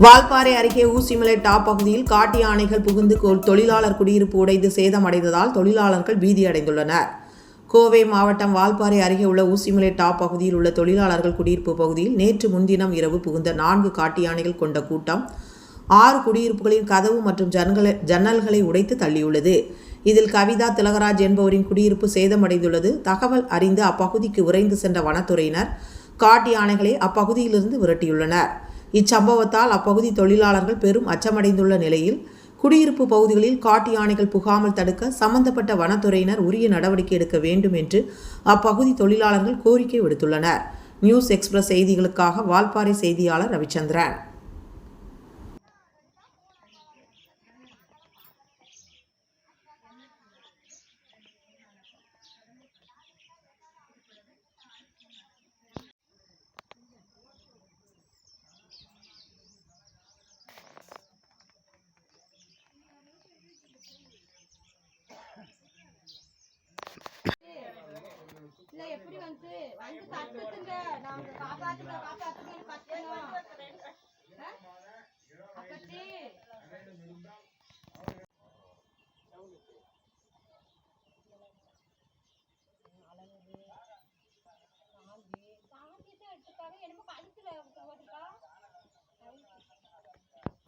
வால்பாறை அருகே ஊசிமலை டாப் பகுதியில் காட்டு யானைகள் புகுந்து தொழிலாளர் குடியிருப்பு உடைந்து சேதமடைந்ததால் தொழிலாளர்கள் பீதியடைந்துள்ளனர். கோவை மாவட்டம் வால்பாறை அருகே உள்ள ஊசிமலை டாப் பகுதியில் உள்ள தொழிலாளர்கள் குடியிருப்பு பகுதியில் நேற்று முன்தினம் இரவு புகுந்த 4 காட்டு யானைகள் கொண்ட கூட்டம் 6 குடியிருப்புகளின் கதவு மற்றும் ஜன்னல்களை உடைத்து தள்ளியுள்ளது. இதில் கவிதா திலகராஜ் என்பவரின் குடியிருப்பு சேதமடைந்துள்ளது. தகவல் அறிந்து அப்பகுதிக்கு விரைந்து சென்ற வனத்துறையினர் காட்டு யானைகளை அப்பகுதியிலிருந்து விரட்டியுள்ளனர். இச்சம்பவத்தால் அப்பகுதி தொழிலாளர்கள் பெரும் அச்சமடைந்துள்ள நிலையில் குடியிருப்பு பகுதிகளில் காட்டு யானைகள் புகாமல் தடுக்க சம்பந்தப்பட்ட வனத்துறையினர் உரிய நடவடிக்கை எடுக்க வேண்டும் என்று அப்பகுதி தொழிலாளர்கள் கோரிக்கை விடுத்துள்ளனர். நியூஸ் எக்ஸ்பிரஸ் செய்திகளுக்காக வால்பாறை செய்தியாளர் ரவிச்சந்திரன். எப்படி வந்து தட்டுங்க நாங்க காப்பாத்துங்க